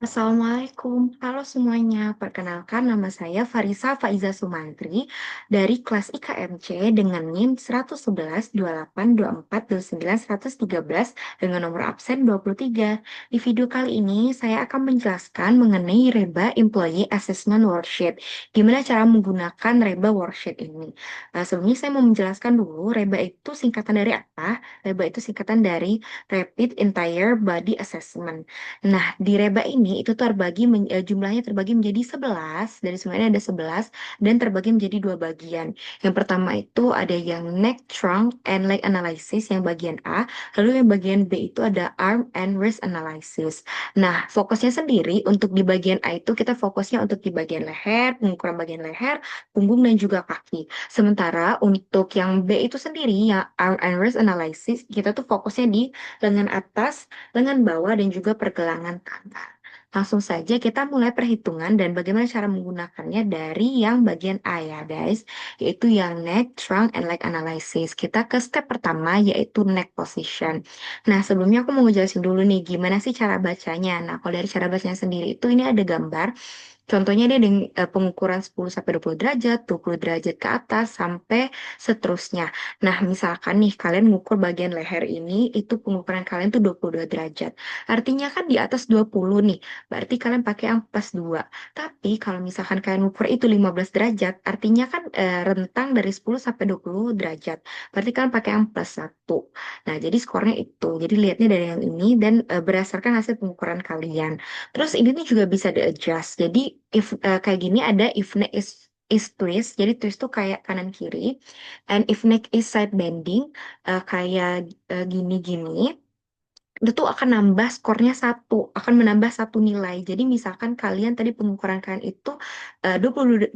Assalamualaikum, halo semuanya. Perkenalkan nama saya Farisa Faiza Sumantri dari kelas IKMC dengan NIM 111 28 24 29 113 dengan nomor absen 23. Di video kali ini saya akan menjelaskan mengenai Reba Employee Assessment Worksheet. Gimana cara menggunakan Reba Worksheet ini? Sebelumnya saya mau menjelaskan dulu, Reba itu singkatan dari apa? Reba itu singkatan dari Rapid Entire Body Assessment. Nah, di Reba ini itu jumlahnya terbagi menjadi 11, dari semuanya ada 11 dan terbagi menjadi dua bagian. Yang pertama itu ada yang neck, trunk, and leg analysis yang bagian A, lalu yang bagian B itu ada arm and wrist analysis. Nah, fokusnya sendiri untuk di bagian A itu kita fokusnya untuk di bagian leher, pengukuran bagian leher, punggung dan juga kaki. Sementara untuk yang B itu sendiri yang arm and wrist analysis kita tuh fokusnya di lengan atas, lengan bawah, dan juga pergelangan tangan. Langsung saja kita mulai perhitungan dan bagaimana cara menggunakannya dari yang bagian A ya guys, yaitu yang neck, trunk, and leg analysis. Kita ke step pertama yaitu neck position. Nah sebelumnya aku mau ngejelasin dulu nih gimana sih cara bacanya. Nah kalau dari cara bacanya sendiri itu ini ada gambar. Contohnya dia dengan pengukuran 10 sampai 20 derajat, 20 derajat ke atas sampai seterusnya. Nah, misalkan nih kalian ngukur bagian leher ini itu pengukuran kalian tuh 22 derajat. Artinya kan di atas 20 nih. Berarti kalian pakai yang plus 2. Tapi kalau misalkan kalian ngukur itu 15 derajat, artinya kan rentang dari 10 sampai 20 derajat. Berarti kalian pakai yang plus 1. Nah, jadi skornya itu. Jadi lihatnya dari yang ini dan berdasarkan hasil pengukuran kalian. Terus ini nih juga bisa di-adjust. Jadi if kayak gini ada if neck is twist. Jadi twist tuh kayak kanan kiri. And if neck is side bending kayak gini-gini itu tuh akan nambah skornya satu, akan menambah satu nilai. Jadi misalkan kalian tadi pengukuran kalian itu 22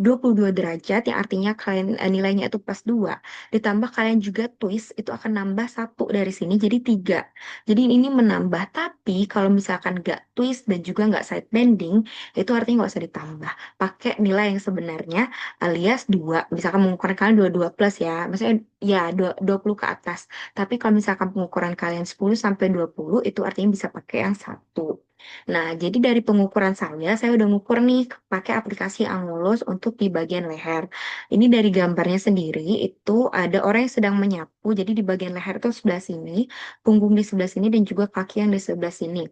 derajat, yang artinya kalian nilainya itu plus 2, ditambah kalian juga twist, itu akan nambah satu dari sini jadi 3. Jadi ini menambah, tapi kalau misalkan nggak twist dan juga nggak side bending, itu artinya nggak usah ditambah. Pakai nilai yang sebenarnya alias 2. Misalkan pengukuran kalian 22 plus ya, maksudnya ya 20 ke atas. Tapi kalau misalkan pengukuran kalian 10 sampai 20 itu artinya bisa pakai yang satu. Nah, jadi dari pengukuran saya udah ngukur nih pakai aplikasi Angulos untuk di bagian leher. Ini dari gambarnya sendiri itu ada orang yang sedang menyapu. Jadi di bagian leher itu sebelah sini, punggung di sebelah sini dan juga kaki yang di sebelah sini.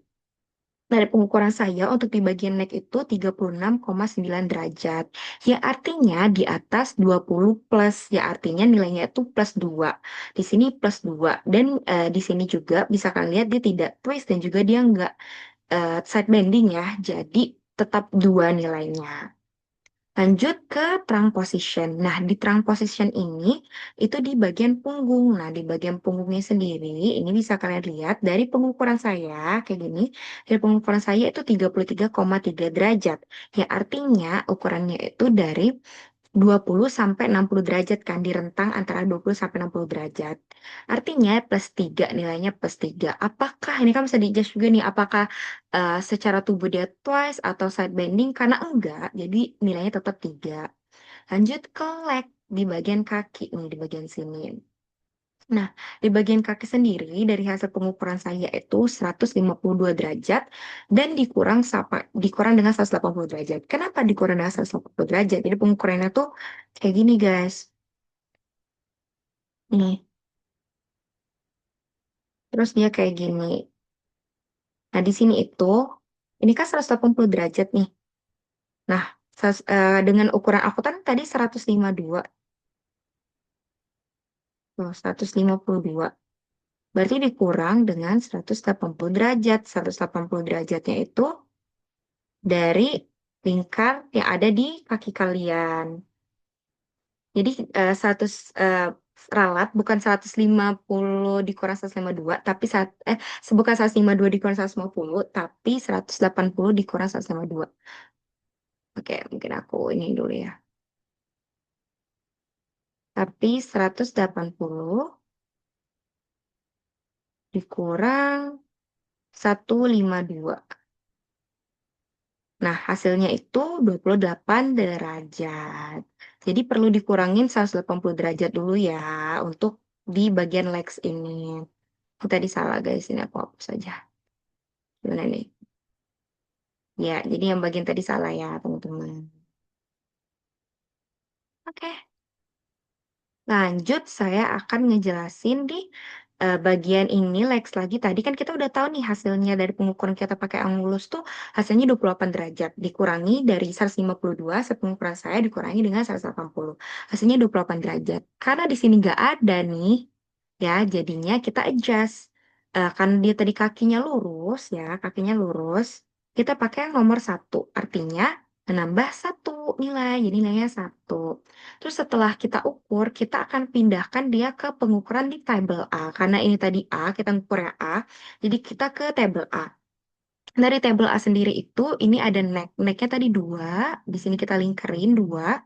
Dari pengukuran saya untuk di bagian neck itu 36,9 derajat. Ya artinya di atas 20 plus. Ya artinya nilainya itu plus 2. Di sini plus 2. Dan di sini juga bisa kalian lihat dia tidak twist dan juga dia nggak side bending ya. Jadi tetap 2 nilainya. Lanjut ke trunk position. Nah, di trunk position ini itu di bagian punggung. Nah, di bagian punggungnya sendiri ini bisa kalian lihat dari pengukuran saya kayak gini. Dari pengukuran saya itu 33,3 derajat. Ya, artinya ukurannya itu dari 20 sampai 60 derajat kan di rentang antara 20 sampai 60 derajat. Artinya plus 3 nilainya plus 3. Apakah ini kan bisa di-adjust juga nih apakah secara tubuh dia twice atau side bending karena enggak jadi nilainya tetap 3. Lanjut ke leg di bagian kaki nih di bagian sini. Nah, di bagian kaki sendiri dari hasil pengukuran saya itu 152 derajat dan dikurang dengan 180 derajat. Kenapa dikurang dengan 180 derajat? Jadi pengukurannya tuh kayak gini, guys. Nih, terus dia kayak gini. Nah, di sini itu ini kan 180 derajat nih. Nah, dengan ukuran aku kan tadi 152, tuh 152. Berarti dikurang dengan 180 derajat. 180 derajatnya itu dari lingkar yang ada di kaki kalian. Jadi 100 ralat bukan 150 dikurang 152 tapi bukan 152 dikurang 150 tapi 180 dikurang 152. Oke, mungkin aku ini dulu ya. Tapi 180 dikurang 152. Nah, hasilnya itu 28 derajat. Jadi perlu dikurangin 180 derajat dulu ya untuk di bagian legs ini. Aku tadi salah guys, ini aku hapus saja. Gimana nih? Ya, jadi yang bagian tadi salah ya, teman-teman. Oke. Lanjut, saya akan ngejelasin di bagian ini Lex lagi. Tadi kan kita udah tahu nih hasilnya dari pengukuran kita pakai angulus tuh hasilnya 28 derajat. Dikurangi dari 152, pengukuran saya dikurangi dengan 180. Hasilnya 28 derajat. Karena di sini nggak ada nih, ya jadinya kita adjust. Kan dia tadi kakinya lurus ya, kakinya lurus. Kita pakai yang nomor satu, artinya menambah satu nilai, jadi nilainya satu. Terus setelah kita ukur, kita akan pindahkan dia ke pengukuran di tabel A. Karena ini tadi A, kita ngukurnya A. Jadi kita ke tabel A. Dari tabel A sendiri itu, ini ada neck. Necknya tadi dua. Di sini kita lingkerin dua.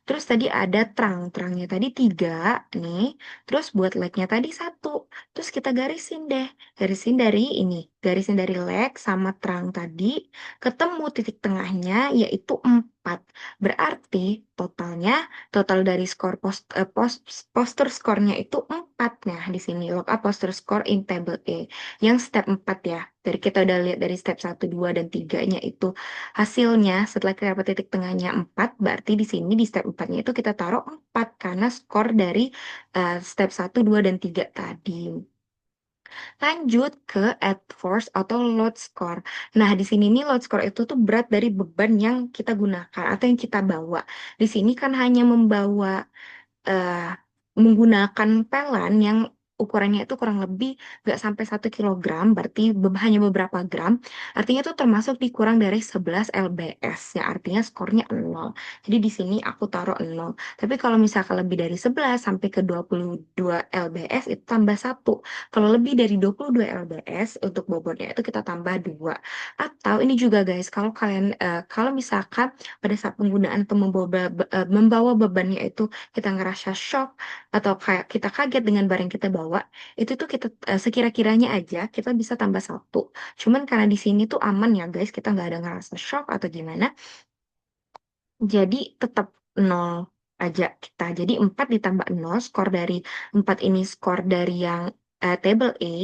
Terus tadi ada terangnya tadi tiga nih. Terus buat legnya tadi satu. Terus kita garisin deh. Garisin dari ini. Garisin dari leg sama terang tadi. Ketemu titik tengahnya yaitu 4. Berarti totalnya, total dari skor postur skornya itu 4. Nah, di sini log up postur score in table A. Yang step 4 ya. Dari kita udah lihat dari step satu 2 dan 3-nya itu hasilnya setelah kita dapat titik tengahnya 4, berarti di sini di step 4-nya itu kita taruh 4 karena skor dari step satu 2 dan 3 tadi. Lanjut ke add force atau load score. Nah, di sini nih load score itu tuh berat dari beban yang kita gunakan atau yang kita bawa. Di sini kan hanya membawa eh, menggunakan pelan yang ukurannya itu kurang lebih nggak sampai 1 kilogram, berarti hanya beberapa gram. Artinya itu termasuk dikurang dari 11 lbs, ya artinya skornya 0. Jadi di sini aku taruh 0. Tapi kalau misalkan lebih dari 11 sampai ke 22 lbs itu tambah satu. Kalau lebih dari 22 lbs untuk bobotnya itu kita tambah 2. Atau ini juga guys, kalau kalian kalau misalkan pada saat penggunaan atau membawa bebannya itu kita ngerasa shock atau kayak kita kaget dengan barang yang kita bawa, itu tuh kita sekira-kiranya aja kita bisa tambah satu. Cuman karena di sini tuh aman ya guys, kita nggak ada ngerasa shock atau gimana, jadi tetap nol aja kita. Jadi 4 ditambah nol, skor dari 4 ini skor dari yang table A,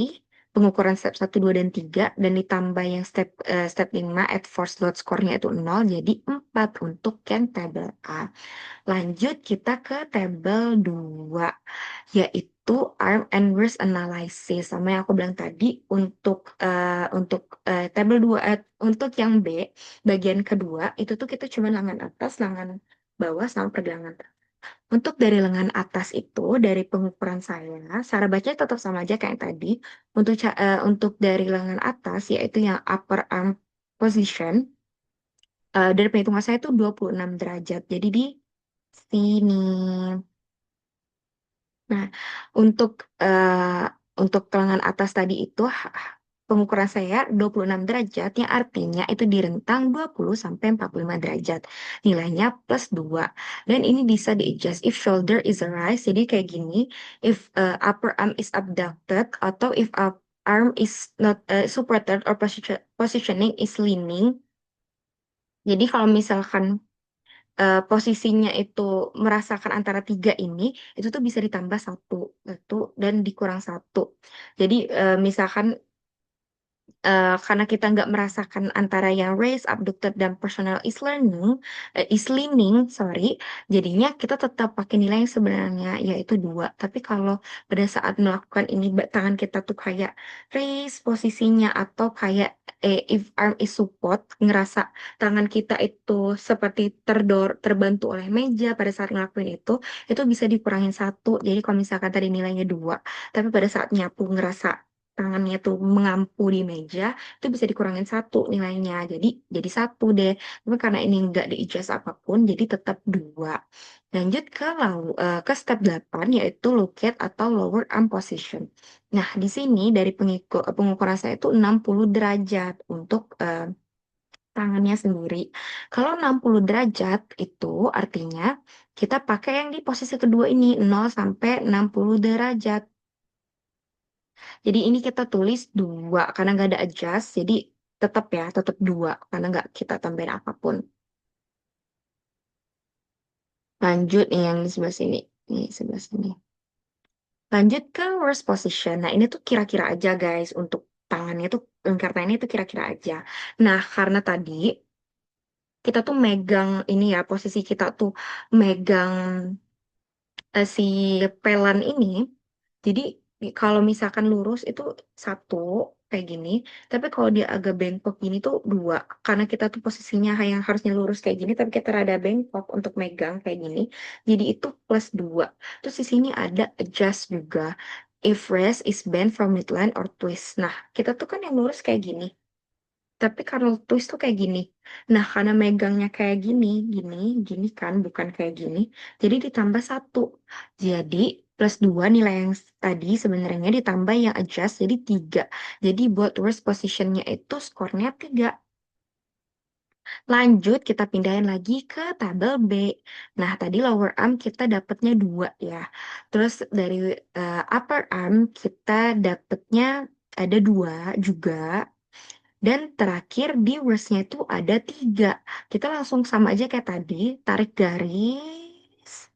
pengukuran step satu 2 dan 3, dan ditambah yang step 5, at force load skornya itu nol, jadi 4 untuk yang table A. Lanjut kita ke tabel 2, yaitu arm and wrist analysis. Sama yang aku bilang tadi, untuk tabel 2, untuk yang B, bagian kedua, itu tuh kita cuma lengan atas, lengan bawah, sama pergelangan. Untuk dari lengan atas itu, dari pengukuran saya, cara bacanya tetap sama aja kayak yang tadi. Untuk dari lengan atas, yaitu yang upper arm position, dari perhitungan saya itu 26 derajat. Jadi di sini. Nah, untuk untuk lengan atas tadi itu pengukuran saya 26 derajat, yang artinya itu di rentang 20 sampai 45 derajat. Nilainya plus 2. Dan ini bisa di-adjust if shoulder is raised. Jadi kayak gini, if upper arm is abducted atau if arm is not supported or positioning is leaning. Jadi kalau misalkan posisinya itu merasakan antara tiga ini, itu tuh bisa ditambah satu, satu dan dikurang satu. Jadi misalkan karena kita nggak merasakan antara yang raised, abducted, dan personal is leaning, sorry, jadinya kita tetap pakai nilai yang sebenarnya yaitu 2. Tapi kalau pada saat melakukan ini, tangan kita tuh kayak raise posisinya atau kayak if arm is support, ngerasa tangan kita itu seperti terbantu oleh meja pada saat ngelakuin itu bisa dikurangin satu. Jadi kalau misalkan tadi nilainya 2, tapi pada saat nyapu ngerasa tangannya tuh mengampu di meja, itu bisa dikurangin satu nilainya. Jadi satu deh. Tapi karena ini nggak di-adjust apapun, jadi tetap 2. Lanjut ke step 8, yaitu locate atau lower arm position. Nah, di sini dari pengukuran saya itu 60 derajat untuk tangannya sendiri. Kalau 60 derajat itu artinya kita pakai yang di posisi kedua ini, 0 sampai 60 derajat. Jadi ini kita tulis 2 karena nggak ada adjust. Jadi tetap 2 karena nggak kita tambahin apapun. Lanjut nih yang di sebelah sini. Nih sebelah sini. Lanjut ke worst position. Nah ini tuh kira-kira aja guys untuk tangannya tuh karena ini tuh kira-kira aja. Nah, karena tadi kita tuh megang ini ya, posisi kita tuh megang si pelan ini. Jadi kalau misalkan lurus itu satu kayak gini, tapi kalau dia agak bengkok gini tuh dua. Karena kita tuh posisinya yang harusnya lurus kayak gini, tapi kita rada bengkok untuk megang kayak gini. Jadi itu plus dua. Terus di sini ada adjust juga. If rest is bent from midline or twist. Nah, kita tuh kan yang lurus kayak gini. Tapi kalau twist tuh kayak gini. Nah, karena megangnya kayak gini, gini, gini kan, bukan kayak gini. Jadi ditambah satu. Jadi plus dua nilai yang tadi sebenarnya ditambah yang adjust jadi tiga. Jadi buat worst positionnya itu skornya tiga. Lanjut, kita pindahin lagi ke tabel B. Nah, tadi lower arm kita dapatnya dua ya. Terus dari upper arm kita dapatnya ada dua juga. Dan terakhir di worst-nya itu ada tiga. Kita langsung sama aja kayak tadi, tarik garis.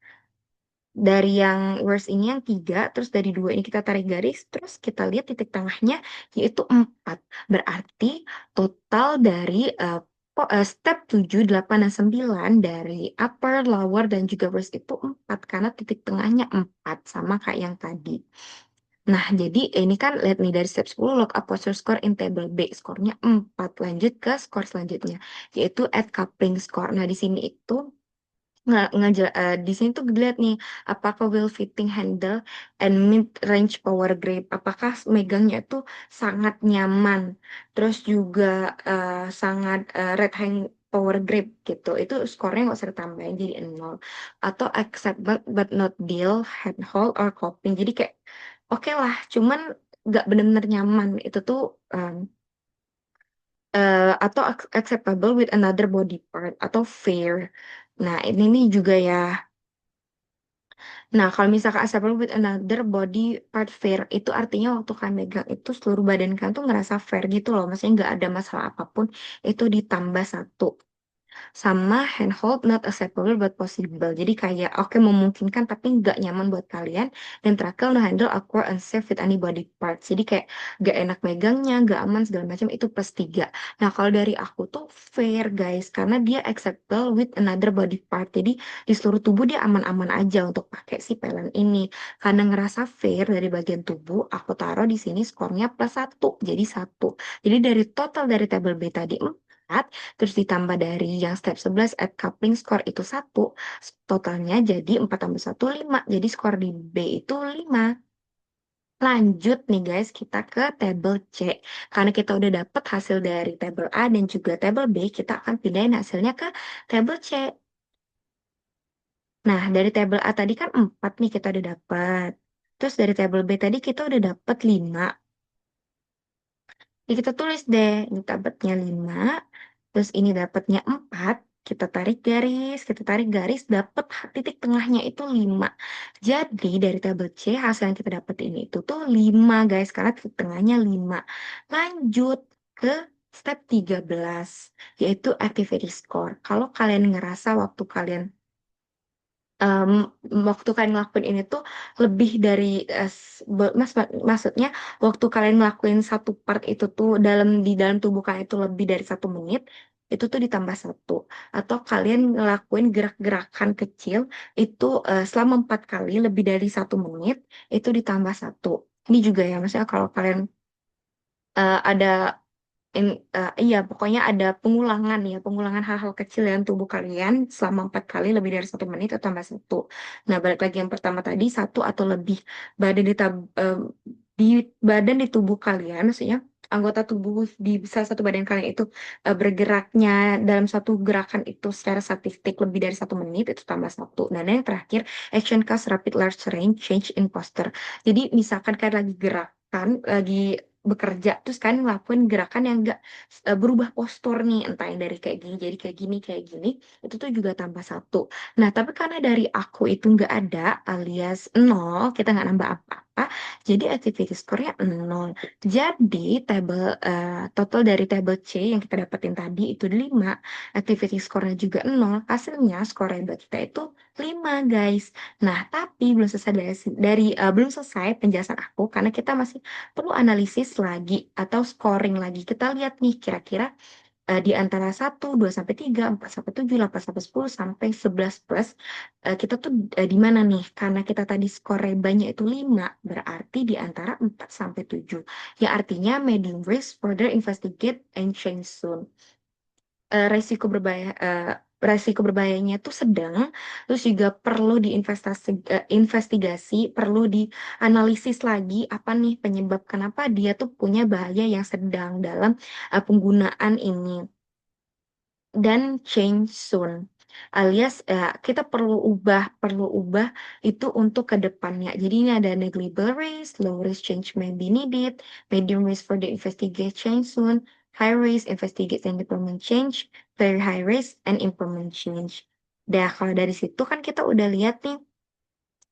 Dari yang worst ini yang tiga, terus dari dua ini kita tarik garis, terus kita lihat titik tengahnya yaitu empat. Berarti total dari step 7, 8, dan 9 dari upper, lower, dan juga worst itu empat. Karena titik tengahnya empat, sama kayak yang tadi. Nah, jadi ini kan lihat nih dari step 10 look up posture score in table B. Skornya 4. Lanjut ke skor selanjutnya, yaitu at coupling score. Nah, di sini itu di sini tuh dilihat nih apakah will fitting handle and mid range power grip, apakah megangnya itu sangat nyaman, terus juga sangat red hand power grip gitu, itu skornya nggak usah ditambahin jadi 0. Atau accept but not deal hand hold or coping, jadi kayak oke lah cuman nggak benar-benar nyaman, itu tuh atau acceptable with another body part atau fair. Nah, ini nih juga ya. Nah, kalau misalkan acceptable with another body part fair, itu artinya waktu kalian megang itu seluruh badan kalian tuh ngerasa fair gitu loh. Maksudnya nggak ada masalah apapun, itu ditambah satu. Sama handhold not acceptable but possible. Jadi kayak oke memungkinkan tapi nggak nyaman buat kalian. Dan terakhir no handle awkward unsafe with any body parts. Jadi kayak nggak enak megangnya, nggak aman segala macam, itu plus tiga. Nah, kalau dari aku tuh fair guys, karena dia acceptable with another body part. Jadi di seluruh tubuh dia aman-aman aja untuk pakai si pelan ini. Karena ngerasa fair dari bagian tubuh, aku taruh di sini skornya plus satu, jadi satu. Jadi dari total dari tabel B tadi 4, terus ditambah dari yang step 11 at coupling score itu satu, totalnya jadi 4 tambah satu 5. Jadi skor di B itu 5. Lanjut nih guys, kita ke tabel C. Karena kita udah dapet hasil dari tabel A dan juga tabel B, kita akan pindahin hasilnya ke tabel C. Nah, dari tabel A tadi kan 4 nih kita udah dapet. Terus dari tabel B tadi kita udah dapet 5. Ya, kita tulis deh, ini dapatnya 5, terus ini dapatnya 4, kita tarik garis, dapat titik tengahnya itu 5. Jadi dari tabel C hasil yang kita dapat ini itu tuh 5 guys, karena titik tengahnya 5. Lanjut ke step 13, yaitu activity score. Kalau kalian ngerasa em, waktu kalian ngelakuin ini tuh lebih dari maksudnya waktu kalian ngelakuin satu part itu tuh di dalam tubuh kalian itu lebih dari 1 menit, itu tuh ditambah satu. Atau kalian ngelakuin gerak-gerakan kecil itu selama 4 kali lebih dari 1 menit, itu ditambah satu. Ini juga ya, maksudnya kalau kalian ada iya, pokoknya ada pengulangan hal-hal kecil dalam tubuh kalian selama 4 kali lebih dari 1 menit atau tambah satu. Nah, balik lagi yang pertama tadi, satu atau lebih badan di badan di tubuh kalian, maksudnya anggota tubuh di salah satu badan kalian itu bergeraknya dalam satu gerakan itu secara statistik lebih dari 1 menit, itu tambah satu. Dan yang terakhir, action cause rapid large range change in posture. Jadi misalkan kalian lagi gerakan, lagi bekerja terus kan ngelakuin gerakan yang enggak berubah postur nih, entah yang dari kayak gini jadi kayak gini, itu tuh juga tambah satu. Nah, tapi karena dari aku itu nggak ada alias nol, kita nggak nambah apa-apa, berapa? Jadi activity score-nya 0. Jadi total dari tabel C yang kita dapetin tadi itu 5, activity score-nya juga 0, hasilnya skor reba kita itu 5, guys. Nah, tapi belum selesai penjelasan aku karena kita masih perlu analisis lagi atau scoring lagi. Kita lihat nih kira-kira di antara 1, 2 sampai 3, 4 sampai 7, 8 sampai 10 sampai 11 plus, kita tuh di mana nih? Karena kita tadi skor rebanya itu 5, berarti di antara 4 sampai 7. Ya artinya medium risk, further investigate and change soon. eh, resiko berbahaya eh, resiko berbahayanya itu sedang, terus juga perlu investigasi, perlu dianalisis lagi apa nih penyebab kenapa dia tuh punya bahaya yang sedang dalam penggunaan ini, dan change soon. Alias kita perlu ubah itu untuk ke depannya. Jadi ini ada negligible risk, low risk change may be needed, medium risk for the investigation soon, high risk investigate and implement change, very high risk and implement change. Dah kalau dari situ kan kita udah lihat nih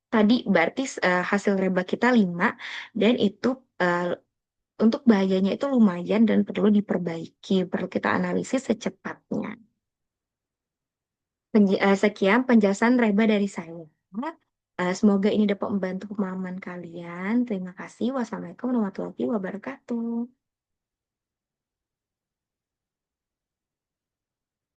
tadi berarti hasil reba kita 5 dan itu eh, untuk bahayanya itu lumayan dan perlu diperbaiki, perlu kita analisis secepatnya. Sekian penjelasan Reba dari saya. Semoga ini dapat membantu pemahaman kalian. Terima kasih. Wassalamualaikum warahmatullahi wabarakatuh.